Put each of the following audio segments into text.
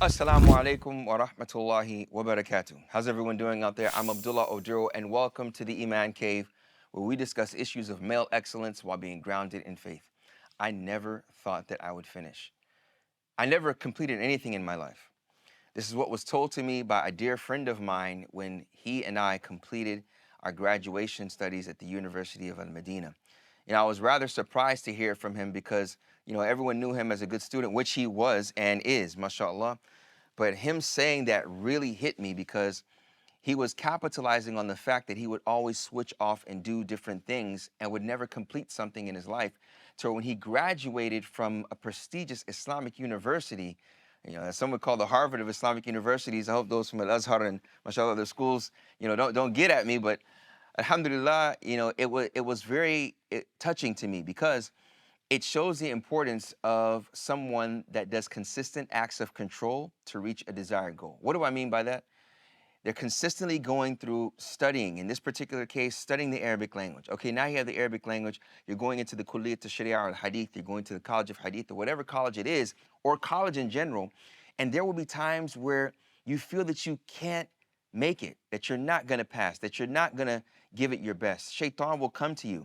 Assalamu alaikum wa rahmatullahi wa barakatuh. How's everyone doing out there? I'm Abdullah Oduro, and welcome to the Iman Cave, where we discuss issues of male excellence while being grounded in faith. I never thought that I would finish. I never completed anything in my life. This is what was told to me by a dear friend of mine when he and I completed our graduation studies at the University of Al-Medina. I was rather surprised to hear from him because, everyone knew him as a good student, which he was and is, mashallah. But him saying that really hit me because he was capitalizing on the fact that he would always switch off and do different things and would never complete something in his life. So when he graduated from a prestigious Islamic university, as some would call the Harvard of Islamic universities, I hope those from Al-Azhar and mashallah other schools, don't get at me, but alhamdulillah, it was very touching to me because it shows the importance of someone that does consistent acts of control to reach a desired goal. What do I mean by that? They're consistently going through studying, in this particular case, studying the Arabic language. Okay, now you have the Arabic language, you're going into the Kulliyat al-Sharia or al-Hadith, you're going to the College of Hadith or whatever college it is, or college in general, and there will be times where you feel that you can't make it, that you're not gonna pass, that you're not gonna give it your best. Shaitan will come to you.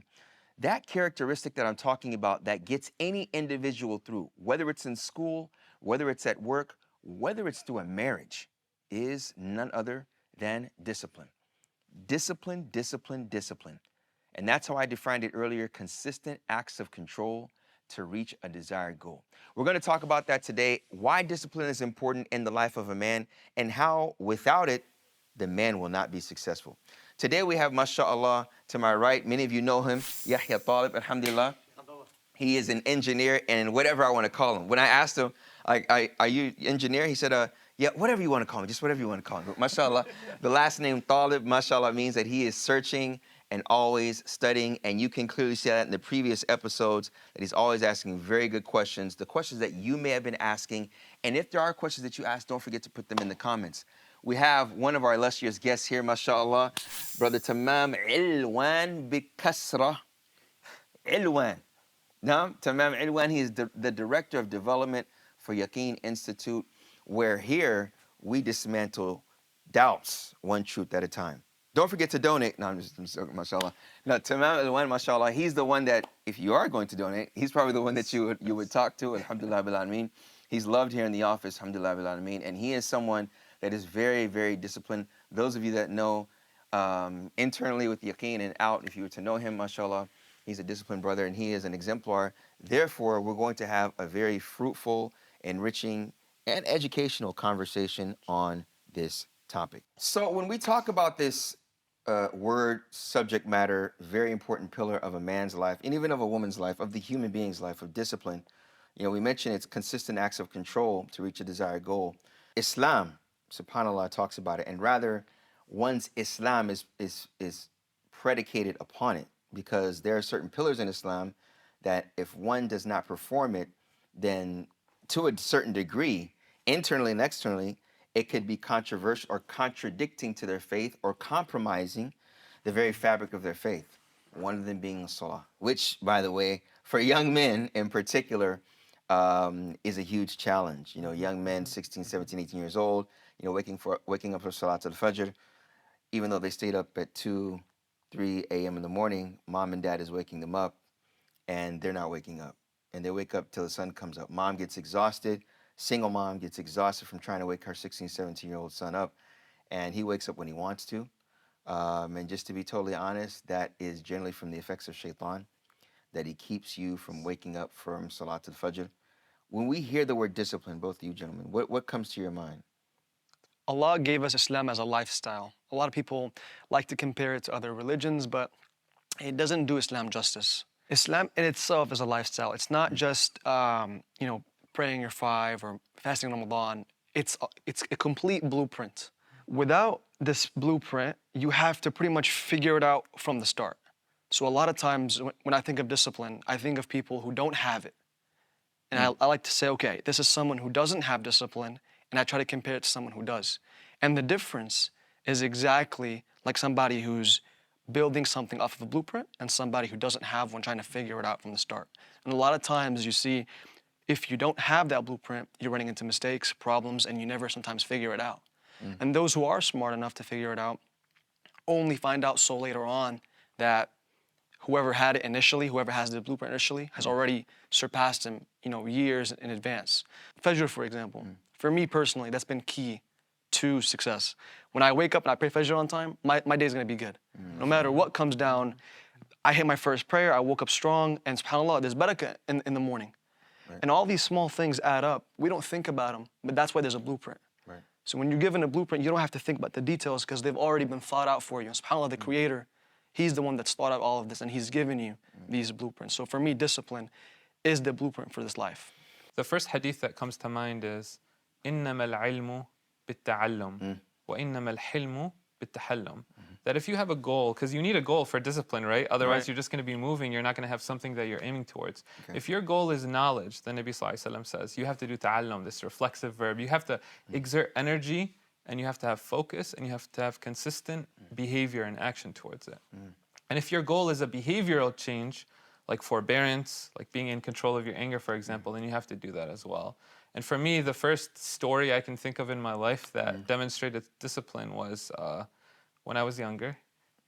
That characteristic that I'm talking about that gets any individual through, whether it's in school, whether it's at work, whether it's through a marriage, is none other than discipline. Discipline, discipline, discipline. And that's how I defined it earlier, consistent acts of control to reach a desired goal. We're going to talk about that today, why discipline is important in the life of a man, and how without it, the man will not be successful. Today we have, mashallah, to my right, many of you know him, Yahya Taleb, alhamdulillah. He is an engineer and whatever I want to call him. When I asked him, are you engineer? He said, yeah, whatever you want to call me, just whatever you want to call me. But mashallah, the last name Talib, mashallah, means that he is searching and always studying. And you can clearly see that in the previous episodes, that he's always asking very good questions, the questions that you may have been asking. And if there are questions that you ask, don't forget to put them in the comments. We have one of our illustrious guests here, mashallah, Brother Tammam Alwan Bikasra. Alwan. Now, Tammam Alwan, he is the Director of Development for Yaqeen Institute, where here we dismantle doubts one truth at a time. Don't forget to donate. No, I'm just mashallah. No, Tammam Alwan, mashallah, he's the one that, if you are going to donate, he's probably the one that you would talk to, alhamdulillah bil alameen. He's loved here in the office, alhamdulillah bil alameen, and he is someone that is very, very disciplined. Those of you that know internally with Yaqeen and out, if you were to know him, mashallah, he's a disciplined brother and he is an exemplar. Therefore, we're going to have a very fruitful, enriching, and educational conversation on this topic. So when we talk about this word, subject matter, very important pillar of a man's life, and even of a woman's life, of the human being's life, of discipline, we mentioned it's consistent acts of control to reach a desired goal. Islam, subhanAllah, talks about it, and rather one's Islam is predicated upon it, because there are certain pillars in Islam that if one does not perform it, then to a certain degree, internally and externally, it could be controversial or contradicting to their faith or compromising the very fabric of their faith. One of them being salah, which, by the way, for young men in particular, is a huge challenge. Young men, 16, 17, 18 years old, waking up for Salat al-Fajr, even though they stayed up at 2, 3 a.m. in the morning, mom and dad is waking them up, and they're not waking up. And they wake up till the sun comes up. Mom gets exhausted. Single mom gets exhausted from trying to wake her 16, 17-year-old son up, and he wakes up when he wants to. And just to be totally honest, that is generally from the effects of shaitan, that he keeps you from waking up from Salat al-Fajr. When we hear the word discipline, both of you gentlemen, what comes to your mind? Allah gave us Islam as a lifestyle. A lot of people like to compare it to other religions, but it doesn't do Islam justice. Islam in itself is a lifestyle. It's not just praying your five or fasting Ramadan. It's a complete blueprint. Without this blueprint, you have to pretty much figure it out from the start. So a lot of times when I think of discipline, I think of people who don't have it. And I like to say, okay, this is someone who doesn't have discipline, and I try to compare it to someone who does. And the difference is exactly like somebody who's building something off of a blueprint and somebody who doesn't have one trying to figure it out from the start. And a lot of times you see If you don't have that blueprint, you're running into mistakes, problems, and you never sometimes figure it out. And those who are smart enough to figure it out only find out so later on that whoever had it initially, whoever has the blueprint initially, has already surpassed him, years in advance. Fajr, for example, for me personally, that's been key to success. When I wake up and I pray Fajr on time, my day's gonna be good. No matter what comes down, I hit my first prayer, I woke up strong, and subhanAllah, there's barakah in the morning. Right. And all these small things add up. We don't think about them, but that's why there's a blueprint. Right. So when you're given a blueprint, you don't have to think about the details because they've already been thought out for you. And subhanAllah, the Creator, He's the one that's thought out all of this, and He's given you these blueprints. So for me, discipline is the blueprint for this life. The first hadith that comes to mind is إنما العلم بالتعلم وإنما الحلم بالتحلم. That if you have a goal, because you need a goal for discipline, right? Otherwise, you're just going to be moving. You're not going to have something that you're aiming towards. Okay. If your goal is knowledge, then Nabi Sallallahu Alaihi Wasallam says, you have to do ta'allum, this reflexive verb. You have to exert energy, and you have to have focus, and you have to have consistent behavior and action towards it. And if your goal is a behavioral change, like forbearance, like being in control of your anger, for example, then you have to do that as well. And for me, the first story I can think of in my life that demonstrated discipline was when I was younger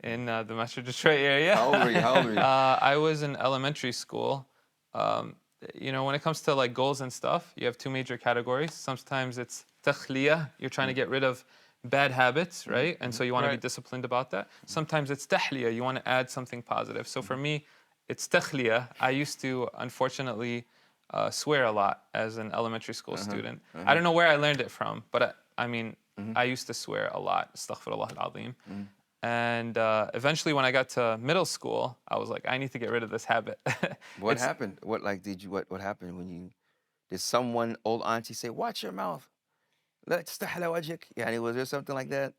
in the Metro Detroit area. How old were you? I was in elementary school. When it comes to like goals and stuff, you have two major categories. Sometimes it's takhliyah, you're trying to get rid of bad habits, right? And so you want to be disciplined about that. Sometimes it's tahliyah, you want to add something positive. So for me, it's takhliyah. I used to, unfortunately, swear a lot as an elementary school student. I don't know where I learned it from, but I used to swear a lot. Astaghfirullah al-azim. And eventually, when I got to middle school, I was like, I need to get rid of this habit. What happened? What happened when you, did someone, old auntie, say, watch your mouth? Was there something like that?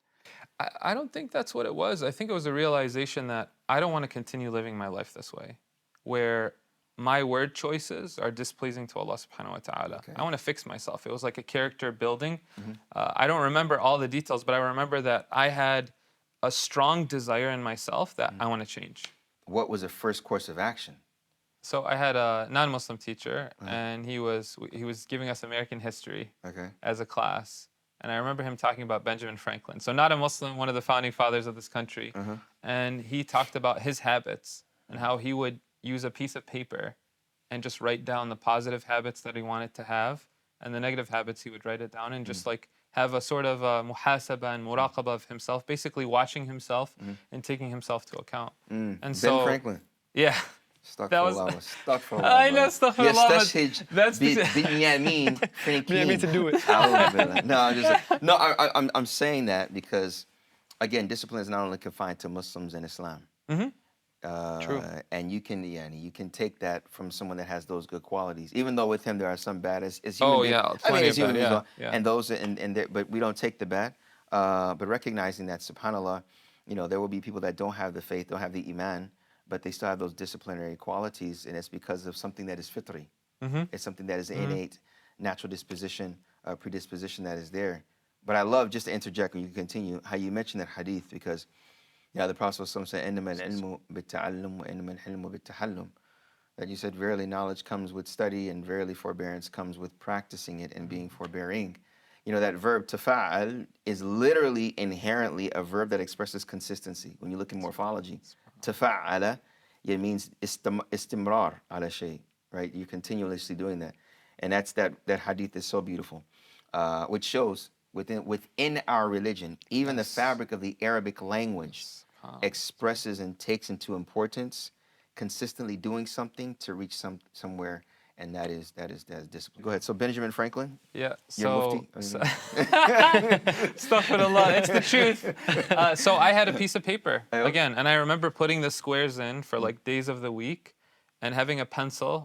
I don't think that's what it was. I think it was a realization that I don't want to continue living my life this way, where my word choices are displeasing to Allah subhanahu wa ta'ala. Okay. I want to fix myself. It was like a character building. I don't remember all the details, but I remember that I had a strong desire in myself that I want to change. What was the first course of action? So I had a non-Muslim teacher, and he was giving us American history as a class. And I remember him talking about Benjamin Franklin. So not a Muslim, one of the founding fathers of this country. And he talked about his habits and how he would use a piece of paper and just write down the positive habits that he wanted to have, and the negative habits he would write it down, and just like have a sort of muhasaba and muraqaba of himself, basically watching himself and taking himself to account. And Ben so, Franklin. Yeah. That was I know, astaghfirullah. That's Binyamin Franklin. to do it. I'm saying that because, again, discipline is not only confined to Muslims and Islam. True. And you can take that from someone that has those good qualities, even though with him there are some bad as human beings. As human beings, and those but we don't take the bad. But recognizing that, subhanallah, there will be people that don't have the faith, don't have the iman, but they still have those disciplinary qualities, and it's because of something that is fitri. It's something that is innate, natural disposition, predisposition that is there. But I love, just to interject when you continue, how you mentioned that hadith, because the Prophet said, إِنَّمَا الْعِلْمُ بِالتَّعَلُّمُ وَإِنَّمَا الْحِلْمُ بِالتَّحَلُّمُ. That you said, verily knowledge comes with study, and verily forbearance comes with practicing it and being forbearing. That verb tafa'al is literally inherently a verb that expresses consistency. When you look in morphology, tafa'ala, it means istimrar ala shay, right? You're continuously doing that. And that hadith is so beautiful, which shows within our religion, even the fabric of the Arabic language expresses and takes into importance consistently doing something to reach somewhere. And that is discipline. Go ahead. So Benjamin Franklin. Yeah. Your Astaghfirullah, it's the truth. So I had a piece of paper again, and I remember putting the squares in for like days of the week, and having a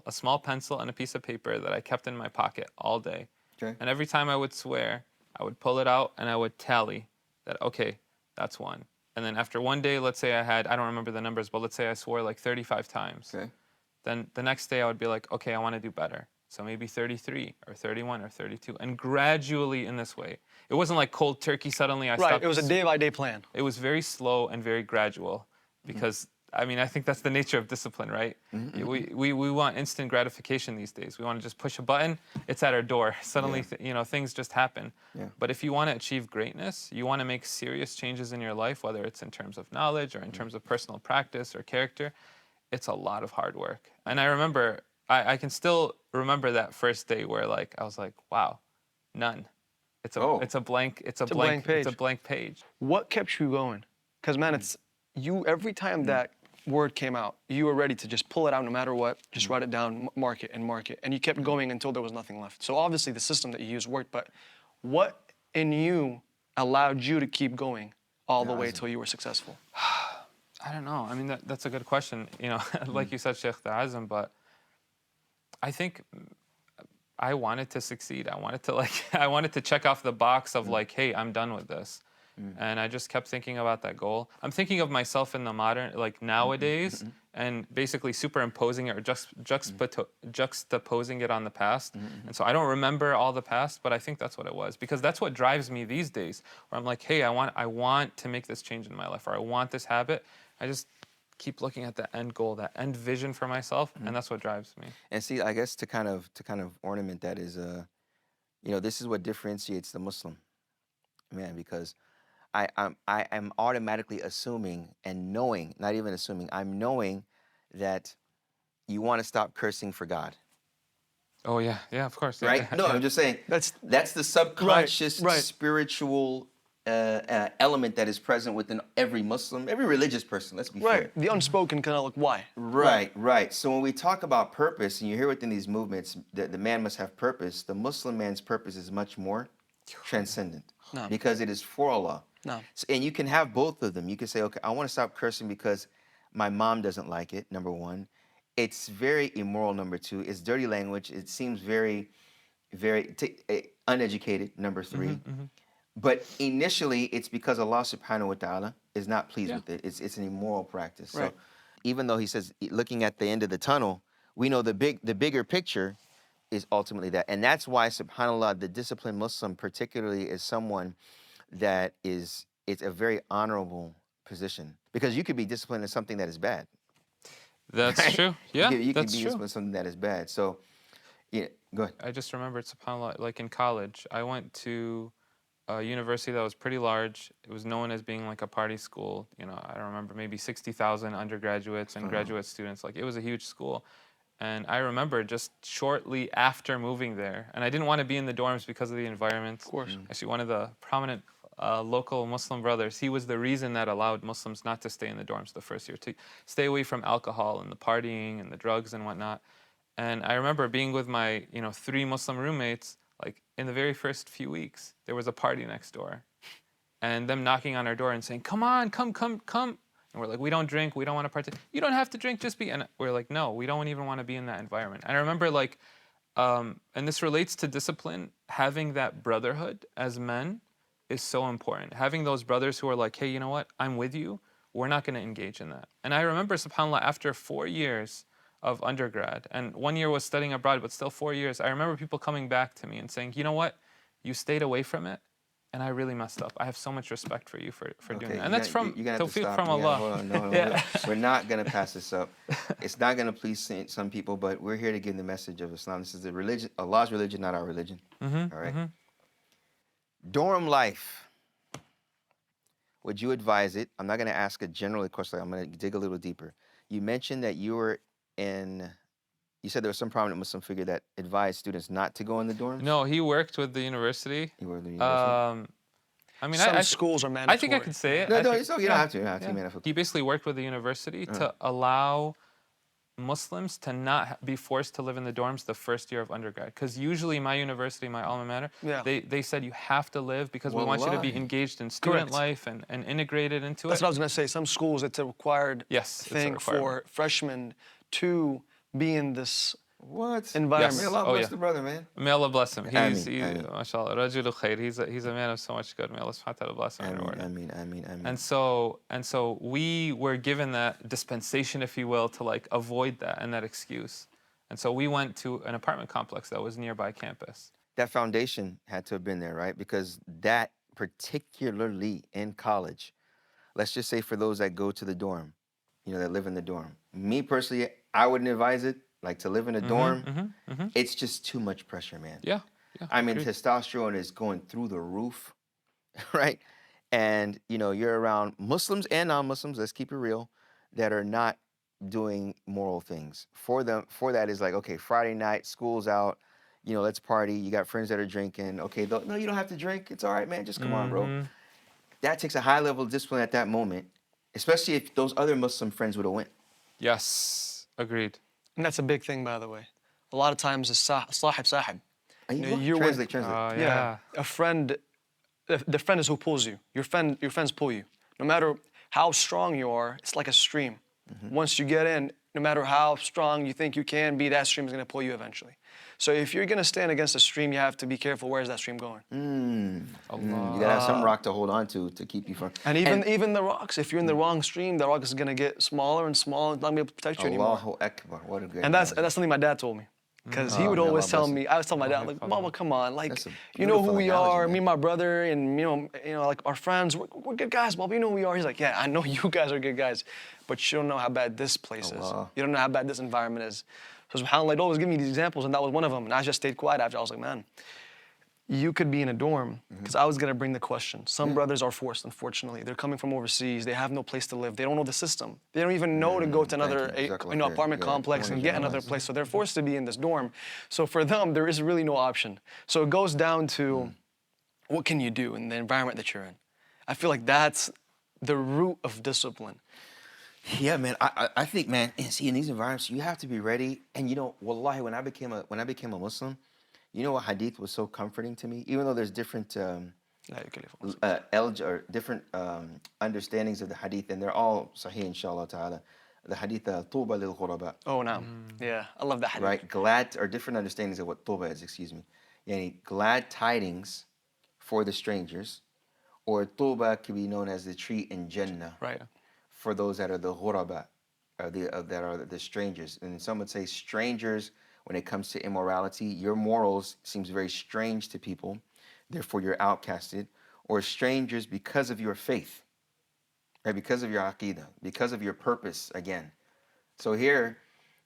small pencil, and a piece of paper that I kept in my pocket all day. Okay. And every time I would swear, I would pull it out and I would tally that. Okay, that's one. And then after one day, let's say I don't remember the numbers, but let's say I swore like 35 times. Okay. Then the next day I would be like, okay, I want to do better. So maybe 33 or 31 or 32. And gradually in this way. It wasn't like cold turkey, suddenly I stopped. Right, it was a day-by-day plan. It was very slow and very gradual, because I mean, I think that's the nature of discipline, right? We want instant gratification these days. We want to just push a button, it's at our door. Suddenly, things just happen. Yeah. But if you want to achieve greatness, you want to make serious changes in your life, whether it's in terms of knowledge or in terms of personal practice or character, it's a lot of hard work. And I remember, I can still remember that first day where like I was like, wow, none. It's a blank page. What kept you going? Because man, it's you. Every time that word came out, you were ready to just pull it out no matter what. Just write it down, mark it, and you kept going until there was nothing left. So obviously the system that you used worked, but what in you allowed you to keep going all the way till you were successful? I don't know. I mean, that's a good question. Like you said, Sheikh the Azam, but I think I wanted to succeed. I wanted to check off the box of like, hey, I'm done with this. And I just kept thinking about that goal. I'm thinking of myself in the modern, like nowadays, and basically superimposing it or juxtaposing it on the past. And so I don't remember all the past, but I think that's what it was, because that's what drives me these days, where I'm like, hey, I want to make this change in my life, or I want this habit. I just keep looking at the end goal, that end vision for myself, and that's what drives me. And see, I guess to kind of ornament that is, this is what differentiates the Muslim man, because I am automatically assuming and knowing, not even assuming, I'm knowing that you want to stop cursing for God. Oh yeah, of course. Right? Yeah. No, I'm just saying that's the subconscious spiritual element that is present within every Muslim, every religious person. Let's be fair. The unspoken kind of like why. Right. So when we talk about purpose, and you hear within these movements that the man must have purpose, the Muslim man's purpose is much more transcendent because it is for Allah. So, and you can have both of them. You can say, okay, I want to stop cursing because my mom doesn't like it, number one. It's very immoral, number two. It's dirty language. It seems very, very uneducated, number three. But initially, it's because Allah subhanahu wa ta'ala is not pleased with it. It's an immoral practice. So even though he says, looking at the end of the tunnel, we know the bigger picture is ultimately that. And that's why, subhanAllah, the disciplined Muslim particularly is someone that it's a very honorable position, because you could be disciplined in something that is bad. That's true. Yeah, you can that's be true. disciplined in something that is bad. So, yeah, go ahead. I just remembered, subhanAllah, like in college, I went to a university that was pretty large. It was known as being like a party school. I don't remember, maybe 60,000 undergraduates and graduate students. Like, it was a huge school. And I remember just shortly after moving there, and I didn't want to be in the dorms because of the environment. Of course. Actually, one of the prominent local Muslim brothers, he was the reason that allowed Muslims not to stay in the dorms the first year, to stay away from alcohol and the partying and the drugs and whatnot. And I remember being with my, 3 Muslim roommates, like in the very first few weeks, there was a party next door. And them knocking on our door and saying, come on, come. And we're like, we don't drink, we don't want to partake. You don't have to drink, just be. And we're like, no, we don't even want to be in that environment. And I remember like, and this relates to discipline, having that brotherhood as men is so important. Having those brothers who are like, hey, you know what, I'm with you, we're not going to engage in that. And I remember, subhanAllah, after 4 years of undergrad, and 1 year was studying abroad, but still 4 years, I remember people coming back to me and saying, you know what, you stayed away from it, and I really messed up. I have so much respect for you for doing that. And that's from tawfiq from Allah. Hold on, no. We're not going to pass this up. It's not going to please some people, but we're here to give the message of Islam. This is the religion, Allah's religion, not our religion. All right? Dorm life. Would you advise it? I'm not going to ask a general question. I'm going to dig a little deeper. You mentioned that you said there was some prominent Muslim figure that advised students not to go in the dorms? No, he worked with the university. He worked with the university? I mean, some schools are mandatory. I think I could say it. No, you don't have to. He basically worked with the university to allow Muslims to not be forced to live in the dorms the first year of undergrad. Because usually my university, my alma mater, they said you have to live because we want you to be engaged in student life and integrated into it. That's what I was going to say. Some schools, it's a required thing for freshmen to be in this environment. May Allah bless the brother, man. May Allah bless him. He's mashallah, rajulu khair. He's a man of so much good. May Allah subhanahu wa ta'ala bless him and reward him. Ameen. And so we were given that dispensation, if you will, to like avoid that and that excuse. And so we went to an apartment complex that was nearby campus. That foundation had to have been there, right? Because that particularly in college, let's just say for those that go to the dorm, that live in the dorm. Me personally, I wouldn't advise it. Like to live in a dorm, it's just too much pressure, man. Yeah. Yeah. I mean, Agreed. testosterone is going through the roof, right? And you're around Muslims and non-Muslims. Let's keep it real, that are not doing moral things. For that is like, okay, Friday night, school's out, let's party. You got friends that are drinking. Okay, no, you don't have to drink. It's all right, man. Just come on, bro. That takes a high level of discipline at that moment, especially if those other Muslim friends would have went. Yes. Agreed. And that's a big thing, by the way. A lot of times it's sahib sahib. You're with, Translate. Oh, yeah, a friend. The friend is who pulls you. Your friends pull you. No matter how strong you are, it's like a stream. Once you get in, no matter how strong you think you can be, that stream is going to pull you eventually. So if you're going to stand against a stream, you have to be careful. Where is that stream going? You gotta have some rock to hold on to keep you from. And even the rocks, if you're in the wrong stream, the rock is going to get smaller and smaller and not be able to protect you anymore. Allahu Akbar. What a great. And that's something my dad told me. Because he would always tell me, I was telling my dad, like, Mama, come on, like, you know who we are, me and my brother, and like our friends, we're good guys, Bob, you know who we are. He's like, yeah, I know you guys are good guys, but you don't know how bad this place is. You don't know how bad this environment is. So subhanAllah, he'd always give me these examples, and that was one of them. And I just stayed quiet after. I was like, man, you could be in a dorm, because I was going to bring the question. Some brothers are forced, unfortunately. They're coming from overseas. They have no place to live. They don't know the system. They don't even know to go to another apartment complex and get another place. So they're forced to be in this dorm. So for them, there is really no option. So it goes down to what can you do in the environment that you're in? I feel like that's the root of discipline. Yeah, man. I think, man, see, in these environments, you have to be ready. And wallahi, when I became a Muslim, you know what hadith was so comforting to me? Even though there's different different understandings of the hadith, and they're all sahih, inshallah ta'ala. The hadith, tuba lil ghuraba. Oh, no. Yeah, I love that hadith. Right? Glad, or different understandings of what tuba is, excuse me. Yani, glad tidings for the strangers, or tuba can be known as the tree in Jannah. Right. For those that are the ghuraba, that are the strangers. And some would say strangers. When it comes to immorality, your morals seems very strange to people, therefore you're outcasted, or strangers because of your faith, right? Because of your aqidah, because of your purpose, again. So here,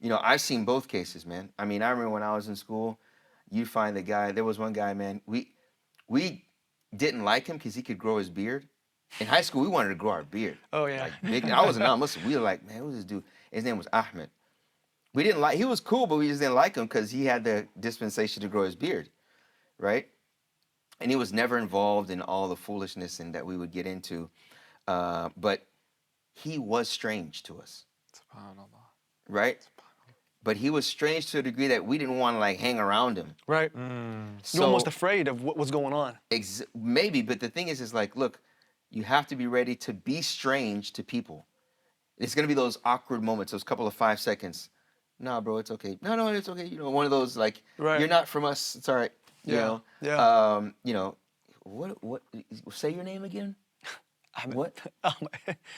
I've seen both cases, man. I mean, I remember when I was in school, you find the guy, there was one guy, man, we didn't like him because he could grow his beard. In high school, we wanted to grow our beard. Oh, yeah. Like, big, I was a non-Muslim. We were like, man, who's this dude? His name was Ahmed. We didn't like, he was cool, but we just didn't like him because he had the dispensation to grow his beard, right? And he was never involved in all the foolishness and that we would get into. But he was strange to us. SubhanAllah. Right? But he was strange to a degree that we didn't want to like hang around him. Right. So, you're almost afraid of what was going on. Maybe, but the thing is like, look, you have to be ready to be strange to people. It's going to be those awkward moments, those couple of 5 seconds. Nah, bro, it's okay. No, it's okay. One of those like, you're not from us. It's all right. Yeah. What? Say your name again. Ahmed. What?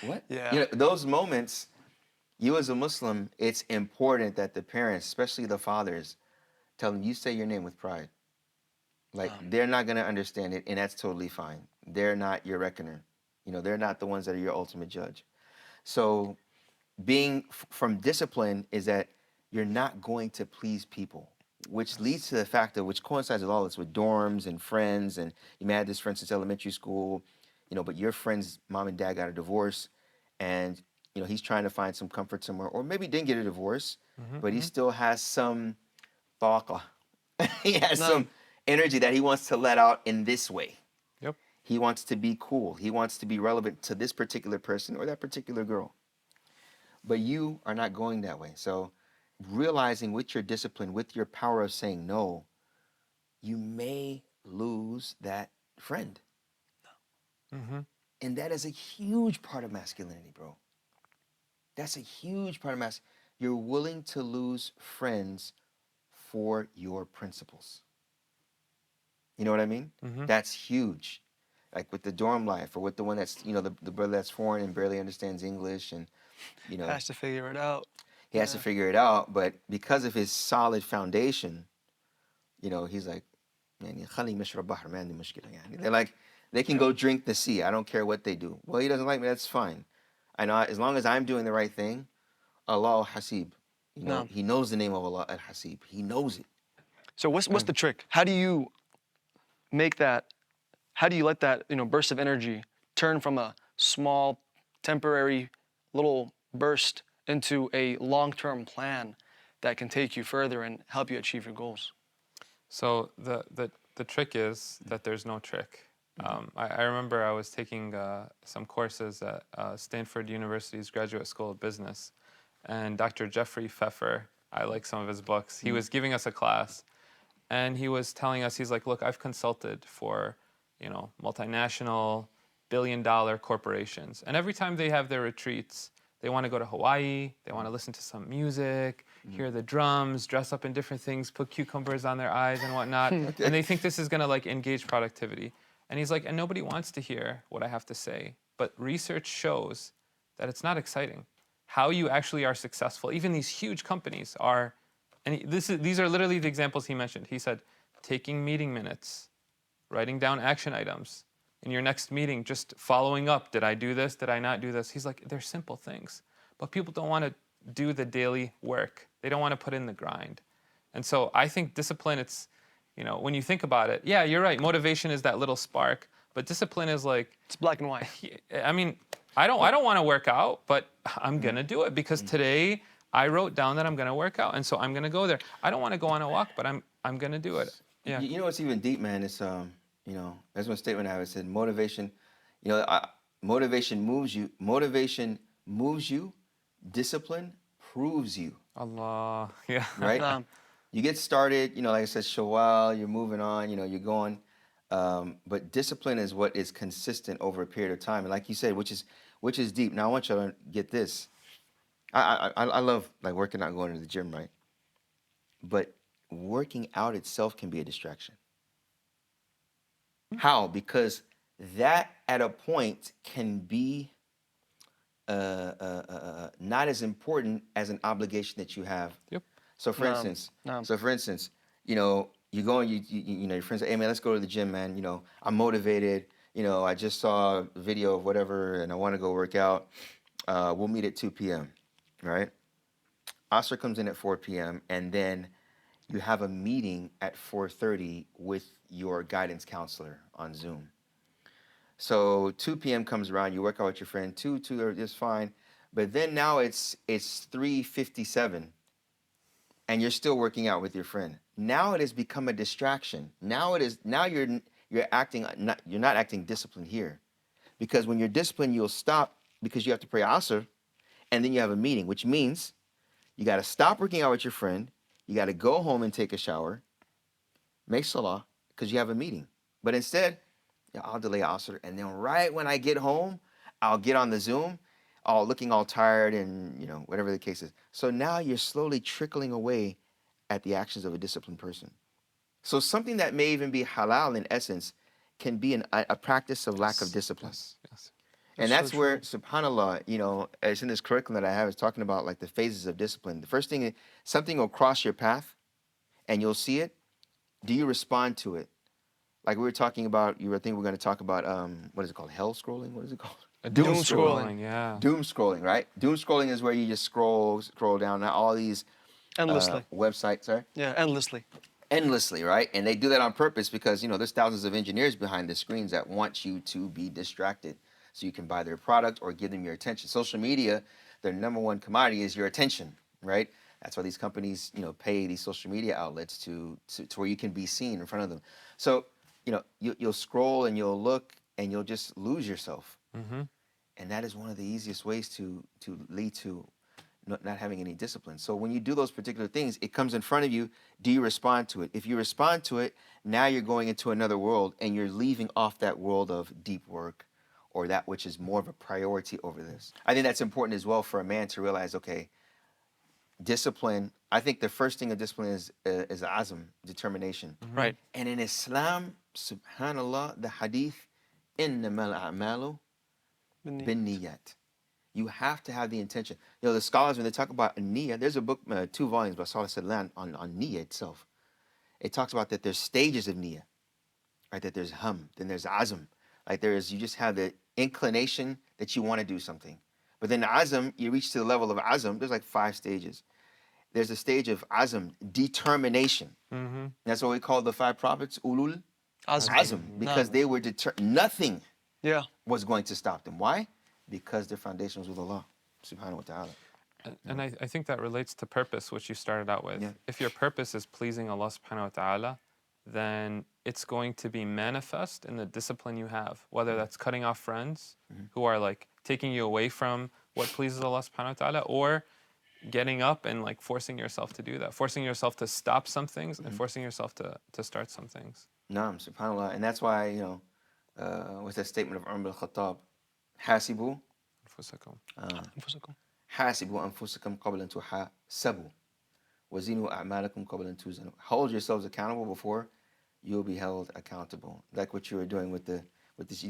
What? Yeah. Those moments. You as a Muslim, it's important that the parents, especially the fathers, tell them you say your name with pride. Like they're not gonna understand it, and that's totally fine. They're not your reckoner. They're not the ones that are your ultimate judge. So, being from discipline is that you're not going to please people, which leads to the fact that, which coincides with all this, with dorms and friends, and you may have this friend since elementary school, but your friend's mom and dad got a divorce, and he's trying to find some comfort somewhere, or maybe didn't get a divorce, but he still has some taqa. He has some energy that he wants to let out in this way. Yep. He wants to be cool. He wants to be relevant to this particular person or that particular girl. But you are not going that way. So realizing with your discipline, with your power of saying no, you may lose that friend. And that is a huge part of masculinity, bro. That's a huge part of masculinity. You're willing to lose friends for your principles. You know what I mean? That's huge. Like with the dorm life, or with the one that's, the brother that's foreign and barely understands English, and, has to figure it out. He has to figure it out, but because of his solid foundation, he's like, man, they're like, they can go drink the sea. I don't care what they do. Well, he doesn't like me. That's fine. I know as long as I'm doing the right thing, Allah Hasib. No. He knows the name of Allah Al Hasib. He knows it. So what's the trick? How do you make that? How do you let that burst of energy turn from a small, temporary, little burst into a long-term plan that can take you further and help you achieve your goals? So the trick is that there's no trick. I remember I was taking some courses at Stanford University's Graduate School of Business, and Dr. Jeffrey Pfeffer, I like some of his books. He was giving us a class, and he was telling us, he's like, look, I've consulted for, multinational billion-dollar corporations, and every time they have their retreats, they want to go to Hawaii, they want to listen to some music, hear the drums, dress up in different things, put cucumbers on their eyes and whatnot, and they think this is going to like engage productivity. And he's like, and nobody wants to hear what I have to say, but research shows that it's not exciting. How you actually are successful, even these huge companies are, and these are literally the examples he mentioned. He said, taking meeting minutes, writing down action items, in your next meeting, just following up. Did I do this? Did I not do this? He's like, they're simple things. But people don't want to do the daily work. They don't want to put in the grind. And so I think discipline, it's, when you think about it, yeah, you're right. Motivation is that little spark. But discipline is like, It's black and white. I mean, I don't want to work out, but I'm going to do it because today I wrote down that I'm going to work out. And so I'm going to go there. I don't want to go on a walk, but I'm going to do it. Yeah. You know what's even deep, man? It's there's one statement I have. It said motivation. Motivation moves you. Motivation moves you. Discipline proves you. Allah. Yeah. Right. You get started. Like I said, Shawwal. You're moving on. You're going. But discipline is what is consistent over a period of time. And like you said, which is deep. Now I want you to get this. I love like working out, and going to the gym, right? But working out itself can be a distraction. How? Because that at a point can be not as important as an obligation that you have. Yep. So for instance, you go and your friends say, hey man, let's go to the gym, man. I'm motivated. I just saw a video of whatever and I want to go work out. We'll meet at 2 p.m. Right? Asr comes in at 4 p.m. and then you have a meeting at 4:30 with your guidance counselor on Zoom. So 2 p.m. comes around, you work out with your friend, 2 is fine. But then now it's 3:57 and you're still working out with your friend. Now it has become a distraction. Now you're not acting disciplined here. Because when you're disciplined, you'll stop because you have to pray Asr and then you have a meeting, which means you got to stop working out with your friend. You got to go home and take a shower, make salah, because you have a meeting. But instead, I'll delay Asr, and then right when I get home, I'll get on the Zoom, looking all tired and, whatever the case is. So now you're slowly trickling away at the actions of a disciplined person. So something that may even be halal in essence can be a practice of lack of discipline. Yes. And that's where, subhanAllah, it's in this curriculum that I have, it's talking about like the phases of discipline. The first thing is something will cross your path and you'll see it. Do you respond to it? Like we were talking about, we're going to talk about, what is it called? Hell scrolling? What is it called? Doom scrolling. Yeah. Doom scrolling, right? Doom scrolling is where you just scroll down all these Endlessly. Websites, right? Yeah, endlessly. Endlessly, right? And they do that on purpose because, there's thousands of engineers behind the screens that want you to be distracted so you can buy their product or give them your attention. Social media, their number one commodity is your attention, right? That's why these companies, pay these social media outlets to where you can be seen in front of them. So, you'll scroll and you'll look and you'll just lose yourself. Mm-hmm. And that is one of the easiest ways to lead to not having any discipline. So when you do those particular things, it comes in front of you. Do you respond to it? If you respond to it, now you're going into another world and you're leaving off that world of deep work or that which is more of a priority over this. I think that's important as well for a man to realize, okay, discipline, I think the first thing of discipline is azm, determination. Mm-hmm. Right. And in Islam, subhanAllah, the hadith, innamal a'malu bin-niyat. You have to have the intention. The scholars, when they talk about niyyah, there's a book, 2 volumes by Salih Sadlan on niyyah itself. It talks about that there's stages of niyyah, right? That there's then there's azm. Like you just have the inclination that you want to do something. But then azm, you reach to the level of azm, there's like 5 stages. There's a stage of azm, determination. Mm-hmm. That's what we call the 5 prophets, ulul Azm. azm, because they were nothing Yeah. was going to stop them. Why? Because their foundation was with Allah, subhanahu wa ta'ala. And I think that relates to purpose, which you started out with. Yeah. If your purpose is pleasing Allah subhanahu wa ta'ala, then it's going to be manifest in the discipline you have, whether that's cutting off friends who are like taking you away from what pleases Allah subhanahu wa ta'ala, or getting up and like forcing yourself to do that, forcing yourself to stop some things and forcing yourself to start some things. Naam, subhanallah. And that's why, what's that statement of Umar al-Khattab? Hasibu, أنفسكم. أنفسكم. حاسبوا أنفسكم قبل أن تحاسبوا وزنوا أعمالكم قبل أن توزنوا. Hold yourselves accountable before you'll be held accountable. Like what you were doing with the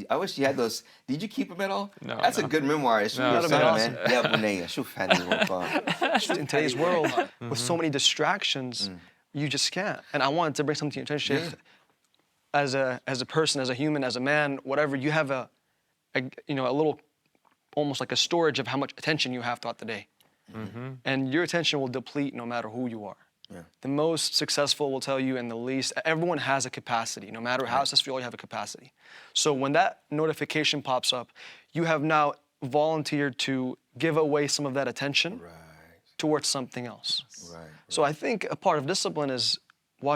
I wish you had those. Did you keep them at all? No. That's a good memoir. It's No, really no, man. يا بني شوف هذه الوفاء. In today's world, with so many distractions, you just can't. And I wanted to bring something to your attention, Sheikh. As a person, as a human, as a man, whatever, you have a little, almost like a storage of how much attention you have throughout the day. And your attention will deplete no matter who you are. Yeah. The most successful will tell you, and the least, everyone has a capacity. No matter how successful you are, you have a capacity. So when that notification pops up, you have now volunteered to give away some of that attention towards something else. Right. So I think a part of discipline is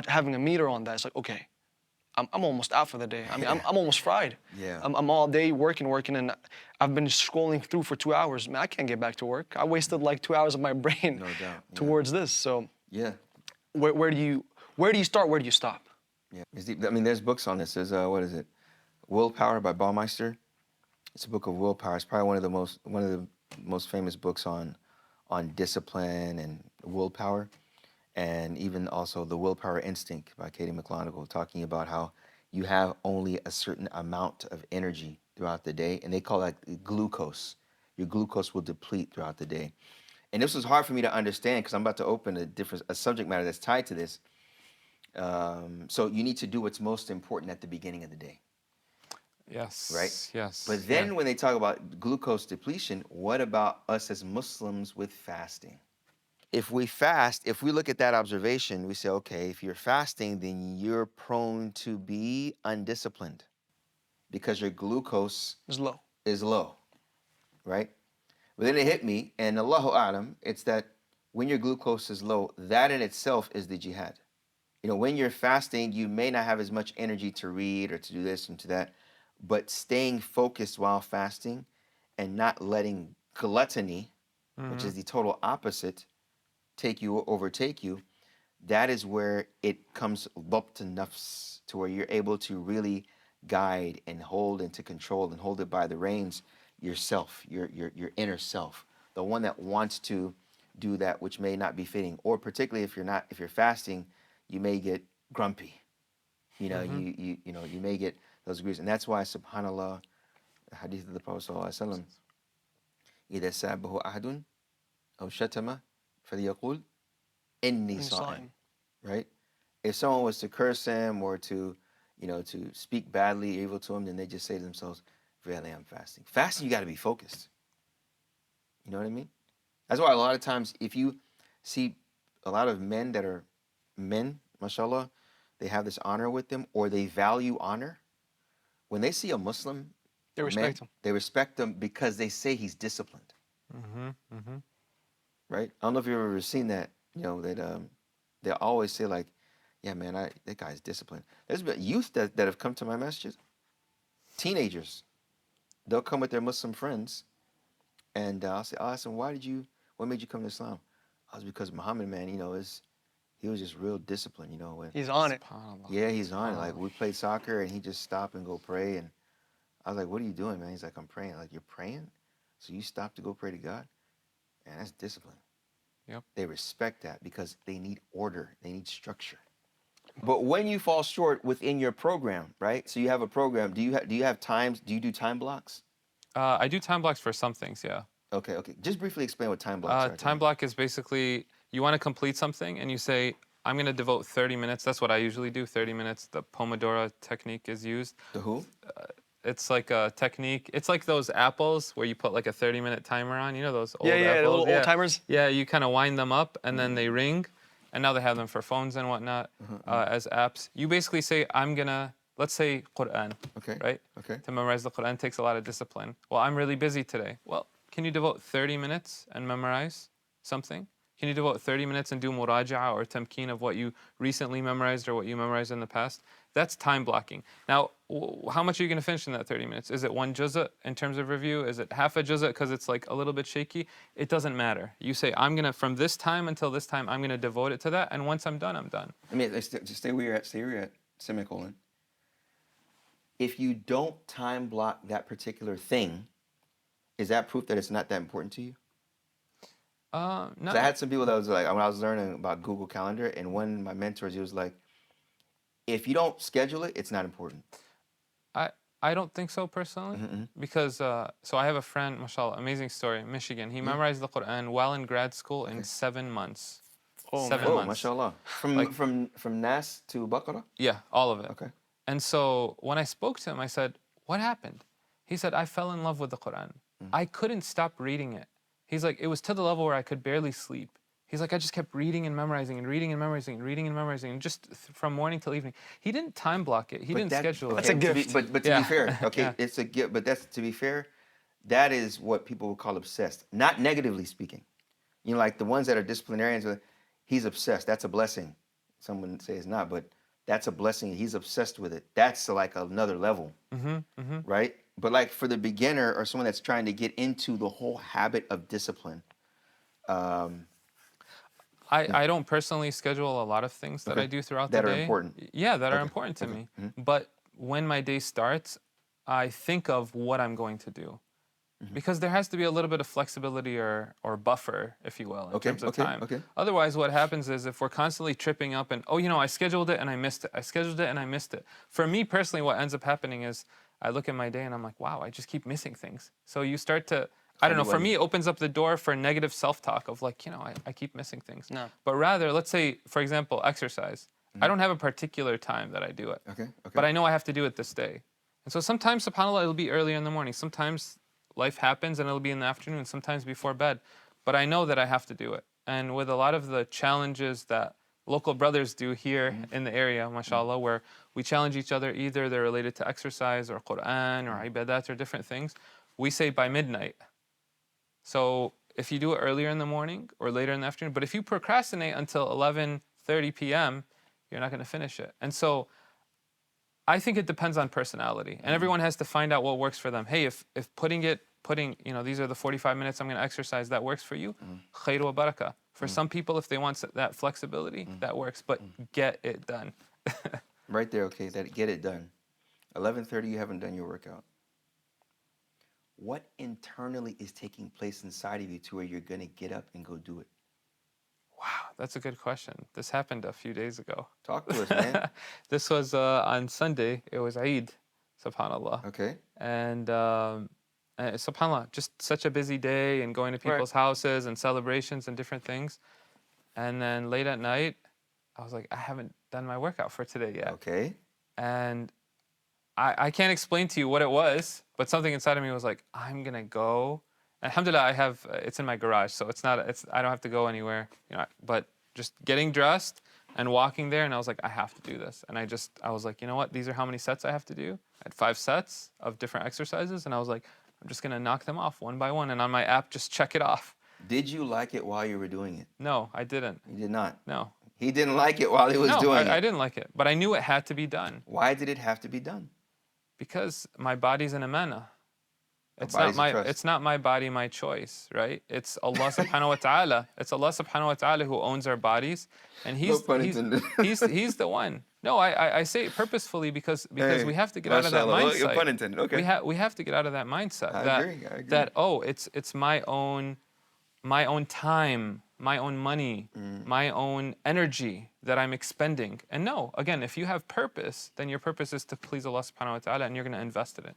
having a meter on that. It's like, okay, I'm almost out for the day. I mean, I'm almost fried. Yeah. I'm all day working, and I've been scrolling through for 2 hours. Man, I can't get back to work. I wasted like 2 hours of my brain No doubt. towards this. So Yeah. where do you start? Where do you stop? Yeah. It's deep. I mean, there's books on this. There's what is it? Willpower by Baumeister. It's a book of willpower. It's probably one of the most famous books on discipline and willpower. And even also The Willpower Instinct by Katie McLonigal, talking about how you have only a certain amount of energy throughout the day, and they call that glucose. Your glucose will deplete throughout the day. And this was hard for me to understand because I'm about to open a subject matter that's tied to this. So you need to do what's most important at the beginning of the day. Yes. Right? Yes. But then when they talk about glucose depletion, what about us as Muslims with fasting? If we fast, if we look at that observation, we say, okay, if you're fasting, then you're prone to be undisciplined because your glucose Is low. Right? But then it hit me, and Allahu A'lam, it's that when your glucose is low, that in itself is the jihad. When you're fasting, you may not have as much energy to read or to do this and to that, but staying focused while fasting and not letting gluttony, which is the total opposite, overtake you, that is where it comes dhabt nafs, to where you're able to really guide and hold and to control and hold it by the reins yourself, your inner self, the one that wants to do that which may not be fitting, or particularly if you're fasting, you may get grumpy. You may get those degrees, and that's why, subhanallah, the hadith of the Prophet sallallahu alaihi wasallam, إذا سابه أحد أو شتم فليقول إني صائم. Right? If someone was to curse him or to speak badly, evil to him, then they just say to themselves, "Verily, I'm fasting." Fasting, you got to be focused. You know what I mean? That's why a lot of times, if you see a lot of men that are men, mashallah, they have this honor with them, or they value honor. When they see a Muslim, They respect him. They respect him because they say he's disciplined. Right? I don't know if you've ever seen that. That they always say like, "Yeah, man, that guy's disciplined." There's been youth that have come to my messages, teenagers. They'll come with their Muslim friends, and I'll ask them, what made you come to Islam? I was because Muhammad, man, he was just real disciplined, He's on it. Yeah, he's on it. Like, we played soccer, and he just stop and go pray, and I was like, "What are you doing, man?" He's like, "I'm praying." Like, "You're praying? So you stop to go pray to God?" And that's discipline. Yep. They respect that because they need order. They need structure. But when you fall short within your program, right? So you have a program. Do you have times? Do you do time blocks? I do time blocks for some things, yeah. Okay. Just briefly explain what time blocks are. Time block is basically, you want to complete something and you say, I'm going to devote 30 minutes. That's what I usually do, 30 minutes. The Pomodoro technique is used. The who? it's like a technique. It's like those apples where you put like a 30-minute timer on. You know those old Yeah, yeah, the apples? little old timers. Yeah, you kind of wind them up and then they ring. And now they have them for phones and whatnot as apps. You basically say, I'm gonna, let's say Quran, Okay. right? Okay. To memorize the Quran takes a lot of discipline. Well, I'm really busy today. Well, can you devote 30 minutes and memorize something? Can you devote 30 minutes and do muraja'a or tamkeen of what you recently memorized or what you memorized in the past? That's time blocking. Now, how much are you going to finish in that 30 minutes? Is it one juz'a in terms of review? Is it half a juz'a because it's like a little bit shaky? It doesn't matter. You say, I'm going to, from this time until this time, I'm going to devote it to that. And once I'm done, I'm done. I mean, just stay where you're at. Stay where you're at. Semicolon. If you don't time block that particular thing, is that proof that it's not that important to you? No. 'Cause I had some people that was like, when I was learning about Google Calendar, and one of my mentors, he was like, if you don't schedule it, it's not important. I don't think so personally, because so I have a friend, mashallah, amazing story, Michigan. He memorized the Quran while in grad school in 7 months. Oh, 7 man. Oh, months. mashallah. From Nas to Baqarah? Yeah, all of it. Okay. And so when I spoke to him, I said, what happened? He said, I fell in love with the Quran. I couldn't stop reading it. He's like, it was to the level where I could barely sleep. He's like, I just kept reading and memorizing and reading and memorizing and reading and memorizing, and just from morning till evening. He didn't time block it. He didn't schedule it. That's a gift. But to be fair, okay, Yeah. it's a gift. But that's, to be fair, that is what people would call obsessed. Not negatively speaking. You know, like the ones that are disciplinarians, he's obsessed. That's a blessing. Someone say it's not, but that's a blessing. He's obsessed with it. That's like another level, right? But like for the beginner or someone that's trying to get into the whole habit of discipline, I don't personally schedule a lot of things that I do throughout the day. That are important. Yeah, that are important to me. But when my day starts, I think of what I'm going to do. Because there has to be a little bit of flexibility or buffer, if you will, in terms of time. Otherwise, what happens is if we're constantly tripping up and, oh, you know, I scheduled it and I missed it. I scheduled it and I missed it. For me personally, what ends up happening is I look at my day and I'm like, wow, I just keep missing things. So you start to, I don't know, for me, it opens up the door for negative self-talk of like, you know, I keep missing things. No. But rather, let's say, for example, exercise. I don't have a particular time that I do it. But I know I have to do it this day. And so sometimes, subhanAllah, it'll be earlier in the morning. Sometimes life happens and it'll be in the afternoon, sometimes before bed. But I know that I have to do it. And with a lot of the challenges that local brothers do here in the area, mashallah, where we challenge each other, either they're related to exercise or Quran or ibadat or different things, we say by midnight. So if you do it earlier in the morning or later in the afternoon, but if you procrastinate until 11:30 p.m., you're not going to finish it. And so I think it depends on personality, and everyone has to find out what works for them. Hey, if putting, you know, these are the 45 minutes I'm going to exercise, that works for you, khayr wa barakah. For some people, if they want that flexibility, that works, but get it done. Right there, okay, that get it done. 11:30, you haven't done your workout. What internally is taking place inside of you to where you're going to get up and go do it? Wow, that's a good question. This happened a few days ago. Talk to us, man. This was on Sunday. It was Eid, subhanAllah. Okay. And subhanAllah, just such a busy day and going to people's houses and celebrations and different things. And then late at night, I was like, I haven't done my workout for today yet. Okay. And I can't explain to you what it was, but something inside of me was like, I'm gonna go. Alhamdulillah, I have it's in my garage, so I don't have to go anywhere, you know. But just getting dressed and walking there, and I was like, I have to do this. And I was like, you know what? These are how many sets I have to do. I had 5 sets of different exercises, and I was like, I'm just gonna knock them off one by one, and on my app, just check it off. Did you like it while you were doing it? No, I didn't. You did not? No. He didn't like it while he was doing it? I didn't like it, but I knew it had to be done. Why did it have to be done? Because my body's an amana. It's not my body, my choice, right? It's Allah subhanahu wa ta'ala. It's Allah subhanahu wa ta'ala who owns our bodies. And he's the one. No, I say it purposefully because we have to get out of that mindset. Pun intended. Okay. We have to get out of that mindset. I agree. That it's my own time, my own money, my own energy that I'm expending. And no, again, if you have purpose, then your purpose is to please Allah subhanahu wa ta'ala, and you're going to invest it in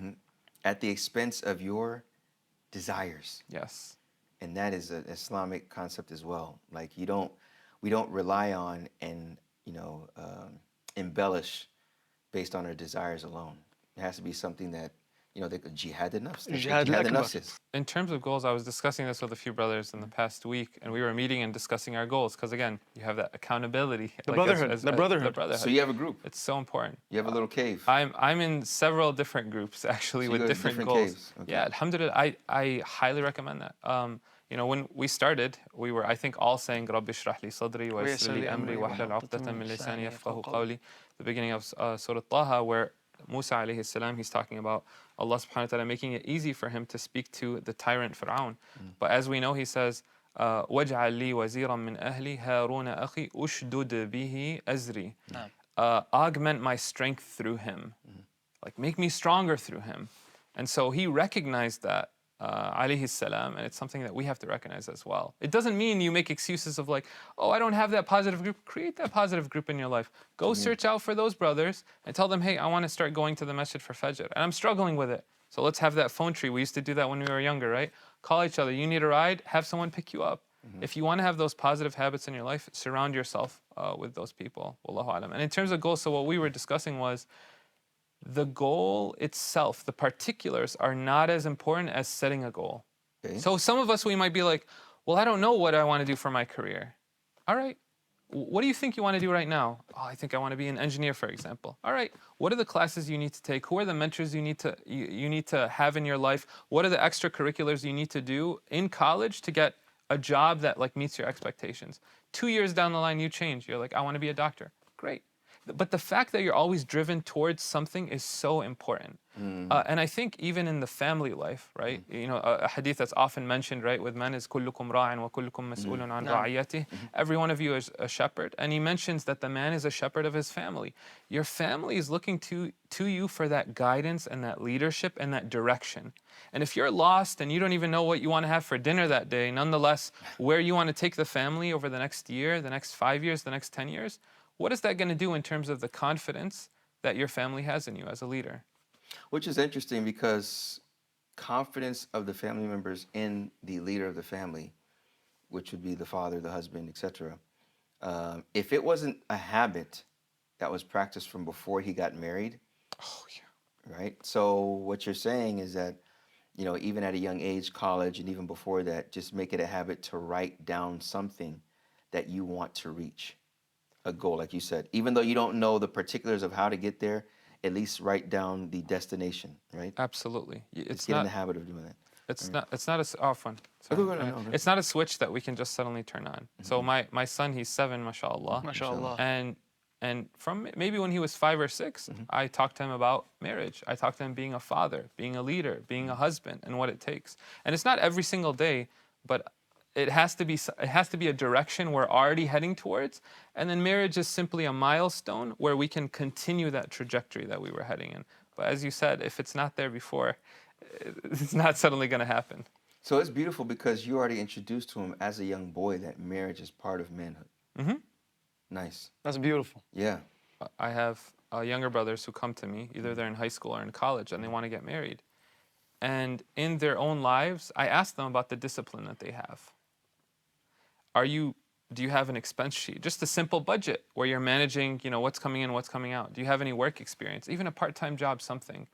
it. At the expense of your desires. Yes. And that is an Islamic concept as well. Like we don't rely on and embellish based on our desires alone. It has to be something that, they could jihad nafs. That's what Jihad jihad al-akbar. nafs is. In terms of goals, I was discussing this with a few brothers in the past week, and we were meeting and discussing our goals. Because again, you have that accountability, The like brotherhood, the brotherhood. So you have a group. It's so important. You have a little cave. I'm in several different groups actually So you with go to different different goals. caves. Okay. Yeah, alhamdulillah, I highly recommend that. When we started, we were, I think, all saying "Rabbi shrah li sadri wa yassir li amri wahlul 'uqdatan min lisani yafqahu qawli." The beginning of Surah Taha, where Musa alayhi salam, he's talking about Allah subhanahu wa ta'ala making it easy for him to speak to the tyrant Fir'aun. But as we know, he says, وَاجْعَلْ لِي وَزِيرًا مِّنْ أَهْلِي هَارُونَ أَخِي أُشْدُدْ بِهِ أَزْرِي. Augment my strength through him. Like, make me stronger through him. And so he recognized that, alayhi salam, and it's something that we have to recognize as well. It doesn't mean you make excuses of like, oh, I don't have that positive group. Create that positive group in your life. Go search out for those brothers and tell them, hey, I want to start going to the masjid for Fajr, and I'm struggling with it. So let's have that phone tree. We used to do that when we were younger, right? Call each other. You need a ride? Have someone pick you up. If you want to have those positive habits in your life, surround yourself with those people. Wallahu alam. And in terms of goals, so what we were discussing was, the goal itself, the particulars, are not as important as setting a goal. Okay. So some of us, we might be like, well, I don't know what I want to do for my career. All right. What do you think you want to do right now? Oh, I think I want to be an engineer, for example. All right. What are the classes you need to take? Who are the mentors you need to have in your life? What are the extracurriculars you need to do in college to get a job that like meets your expectations? 2 years down the line, you change. You're like, I want to be a doctor. Great. But the fact that you're always driven towards something is so important. And I think even in the family life, right? A hadith that's often mentioned, right, with men is كُلُّكُمْ رَاعٍ وَكُلُّكُمْ مَسْئُولٌ عَنْ رَعِيَّتِهِ. Every one of you is a shepherd. And he mentions that the man is a shepherd of his family. Your family is looking to you for that guidance and that leadership and that direction. And if you're lost and you don't even know what you want to have for dinner that day, nonetheless, where you want to take the family over the next year, the next 5 years, the next 10 years, what is that going to do in terms of the confidence that your family has in you as a leader? Which is interesting because confidence of the family members in the leader of the family, which would be the father, the husband, etc. If it wasn't a habit that was practiced from before he got married, right? So what you're saying is that, even at a young age, college, and even before that, just make it a habit to write down something that you want to reach. A goal, like you said, even though you don't know the particulars of how to get there, at least write down the destination, right? Absolutely. It's get in the habit of doing that. It's not. It's not a fun. It's not a switch that we can just suddenly turn on. So my son, he's 7, mashallah. MashaAllah. And from maybe when he was 5 or 6, I talked to him about marriage. I talked to him being a father, being a leader, being a husband, and what it takes. And it's not every single day, but it has to be a direction we're already heading towards, and then marriage is simply a milestone where we can continue that trajectory that we were heading in. But as you said, if it's not there before, it's not suddenly going to happen. So it's beautiful because you already introduced to him as a young boy that marriage is part of manhood. Nice. That's beautiful. Yeah. I have younger brothers who come to me, either they're in high school or in college, and they want to get married. And in their own lives, I ask them about the discipline that they have. Do you have an expense sheet? Just a simple budget where you're managing, what's coming in, what's coming out. Do you have any work experience? Even a part-time job, something.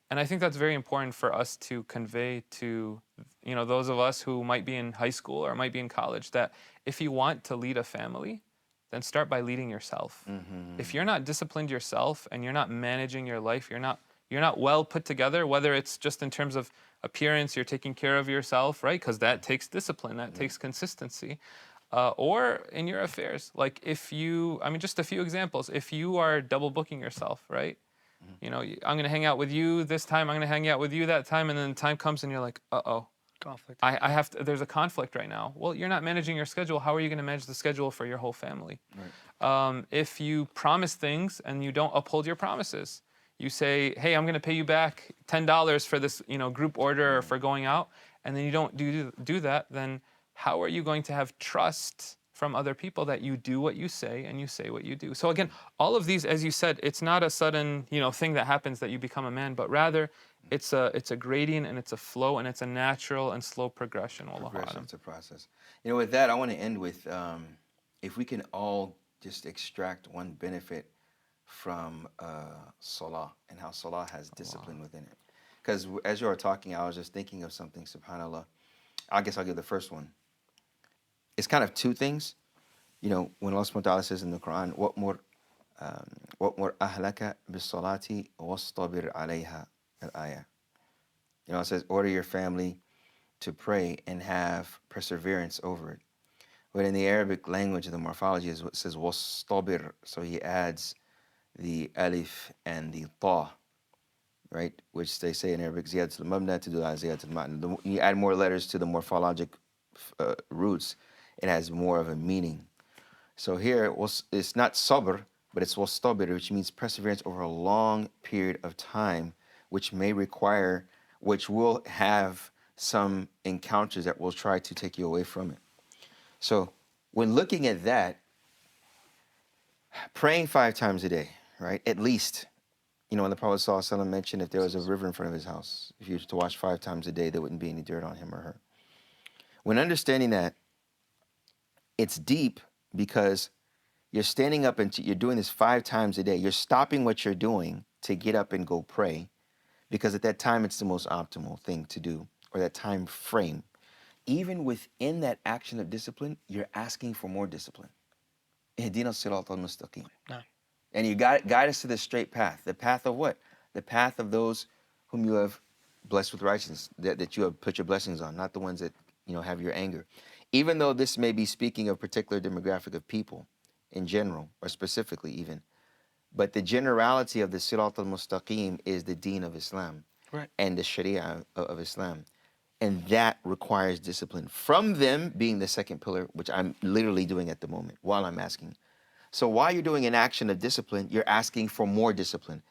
And I think that's very important for us to convey to, those of us who might be in high school or might be in college, that if you want to lead a family, then start by leading yourself. If you're not disciplined yourself and you're not managing your life, you're not well put together, whether it's just in terms of appearance, you're taking care of yourself, right? Because that takes discipline, that takes consistency. Or in your affairs, like just a few examples. If you are double booking yourself, right? I'm going to hang out with you this time, I'm going to hang out with you that time, and then the time comes and you're like, uh-oh. Conflict. There's a conflict right now. Well, you're not managing your schedule. How are you going to manage the schedule for your whole family? Right. If you promise things and you don't uphold your promises, you say, hey, I'm going to pay you back $10 for this, group order or for going out, and then you don't do that, then how are you going to have trust from other people that you do what you say and you say what you do? So again, all of these, as you said, it's not a sudden, thing that happens that you become a man, but rather it's a gradient and it's a flow and it's a natural and slow progression. It's a process. With that, I want to end with, if we can all just extract one benefit from salah and how salah has discipline within it. Because as you were talking, I was just thinking of something, subhanAllah. I guess I'll give the first one. It's kind of two things. You know, when Allah subhanahu wa ta'ala says in the Quran, وَأْمُرْ أَهْلَكَ بِالصَّلَاةِ وَاصْطَبِرْ عَلَيْهَا, al-ayah. You know, it says, order your family to pray and have perseverance over it. But in the Arabic language, the morphology is what says wastabir. So he adds the alif and the ta, right? Which they say in Arabic, ziyad al-mabna to do ziyad al-ma'na. You add more letters to the morphologic roots, it has more of a meaning. So here, it's not sabr, but it's wastabir, which means perseverance over a long period of time, which will have some encounters that will try to take you away from it. So when looking at that, praying 5 times a day, right? At least, you know, when the Prophet ﷺ mentioned if there was a river in front of his house, if you were to wash 5 times a day, there wouldn't be any dirt on him or her. When understanding that, it's deep because you're standing up and you're doing this 5 times a day. You're stopping what you're doing to get up and go pray because at that time it's the most optimal thing to do, or that time frame. Even within that action of discipline, you're asking for more discipline. Ihdina as-sirata al-mustaqim. And you guide us to the straight path. The path of what? The path of those whom you have blessed with righteousness, that you have put your blessings on, not the ones that, you know, have your anger. Even though this may be speaking of a particular demographic of people in general, or specifically even, but the generality of the Sirat al-Mustaqim is the deen of Islam, Right. and the Sharia of Islam. And that requires discipline. From them being the second pillar, which I'm literally doing at the moment while I'm asking. So while you're doing an action of discipline, you're asking for more discipline.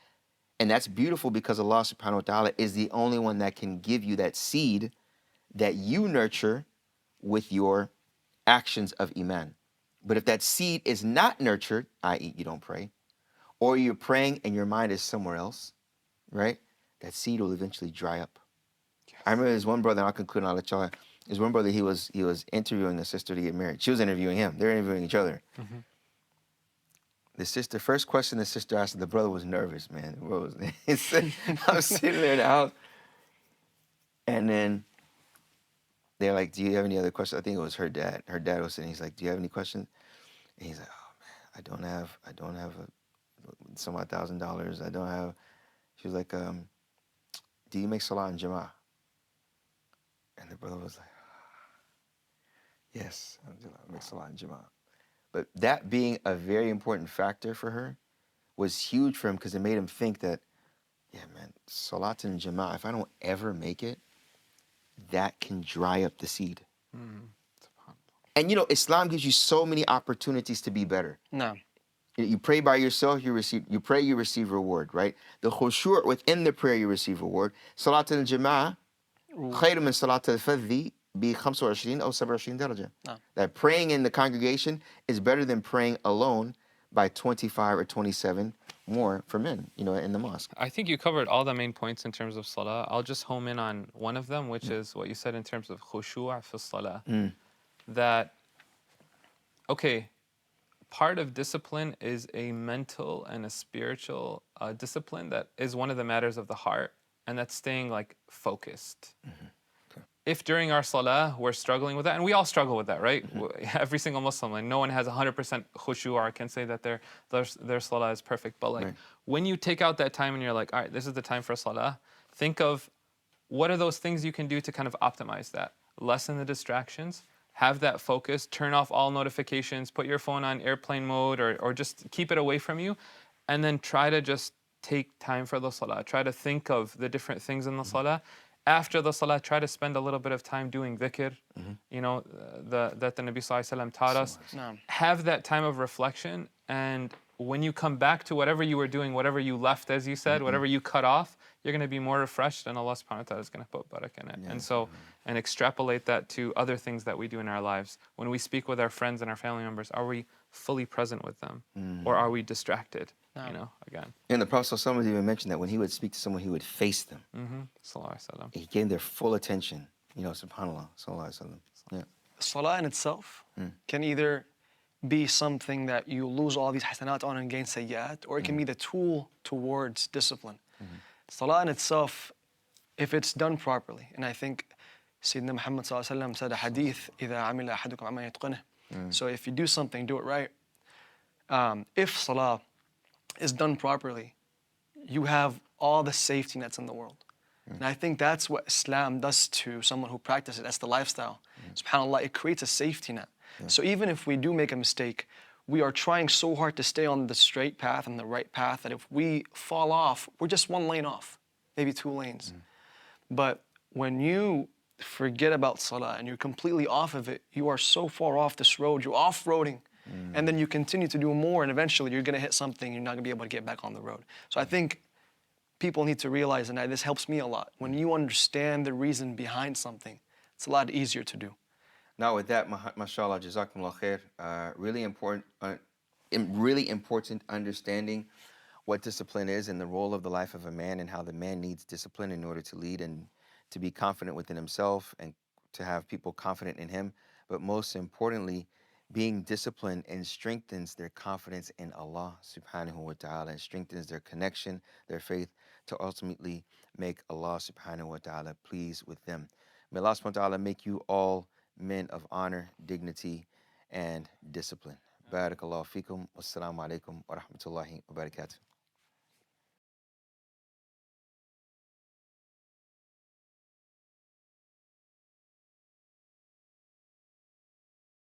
And that's beautiful because Allah subhanahu wa ta'ala is the only one that can give you that seed that you nurture with your actions of Iman. But if that seed is not nurtured, i.e. you don't pray, or you're praying and your mind is somewhere else, right? That seed will eventually dry up. I remember there's one brother, and I'll conclude and I'll let y'all. There's one brother, he was interviewing a sister to get married. She was interviewing him. They're interviewing each other. Mm-hmm. The sister, first question the sister asked, the brother was nervous, man. The brother was, I was sitting there in the house. And then they're like, do you have any other questions? I think it was her dad. Her dad was sitting, he's like, do you have any questions? And he's like, oh man, I don't have some odd $1,000. I don't have, she was like, do you make salah in Jama'ah? And the brother was like, yes, I make salah in Jama'ah. But that being a very important factor for her was huge for him because it made him think that, yeah, man, salat in Jama'ah, if I don't ever make it, that can dry up the seed. Mm. And you know, Islam gives you so many opportunities to be better. No. You pray by yourself, you pray, you receive reward, right? The khushu' within the prayer, you receive reward. Salat al-Jama'ah, khayr min salat al-fadhi bi 25 or 27 daraja. No. That praying in the congregation is better than praying alone by 25 or 27 more for men, you know, in the mosque. I think you covered all the main points in terms of salah. I'll just home in on one of them, which is what you said in terms of khushu' fi salah. That, okay, part of discipline is a mental and a spiritual discipline that is one of the matters of the heart, and that's staying like focused. If during our salah we're struggling with that, and we all struggle with that, right? Every single Muslim, like no one has 100% khushu' or can say that their salah is perfect. But like when you take out that time and you're like, all right, this is the time for salah, think of what are those things you can do to kind of optimize that, lessen the distractions, have that focus, turn off all notifications, put your phone on airplane mode or just keep it away from you, and then try to just take time for the salah. Try to think of the different things in the salah. After the salah, try to spend a little bit of time doing dhikr, you know, that the Nabi Sallallahu Alaihi Wasallam taught us. No. Have that time of reflection, and when you come back to whatever you were doing, whatever you left, as you said, whatever you cut off, you're going to be more refreshed, and Allah subhanahu wa ta'ala is going to put barakah in it. And so, and extrapolate that to other things that we do in our lives. When we speak with our friends and our family members, are we fully present with them? Or are we distracted? No. You know, again. And the Prophet ﷺ even mentioned that when he would speak to someone, he would face them. Sallallahu Alaihi Wasallam. He gave their full attention. You know, subhanAllah, sallallahu alaihi wasallam. Yeah. Salah in itself can either be something that you lose all these hasanat on and gain sayyat, or it can be the tool towards discipline. Salah in itself, if it's done properly, and I think Sayyidina Muhammad said a hadith, إِذَا عَمِلَ أَحَدُكُمْ عَمَّا يَتْقِنُهُ. So if you do something, do it right. If salah is done properly, you have all the safety nets in the world. And I think that's what Islam does to someone who practices it. That's the lifestyle. SubhanAllah, it creates a safety net. So even if we do make a mistake, we are trying so hard to stay on the straight path and the right path that if we fall off, we're just one lane off, maybe 2 lanes. But when you forget about salah and you're completely off of it, you are so far off this road, you're off-roading. And then you continue to do more, and eventually you're going to hit something, you're not going to be able to get back on the road. So I think people need to realize, and this helps me a lot, when you understand the reason behind something, it's a lot easier to do. Now with that, mashallah, jazakumullah khair, really important understanding what discipline is and the role of the life of a man, and how the man needs discipline in order to lead and to be confident within himself and to have people confident in him. But most importantly, being disciplined and strengthens their confidence in Allah subhanahu wa ta'ala, and strengthens their connection, their faith, to ultimately make Allah subhanahu wa ta'ala pleased with them. May Allah subhanahu wa ta'ala make you all men of honor, dignity, and discipline. Barakallahu feekum. Wassalamu alaikum wa rahmatullahi wa barakatuh.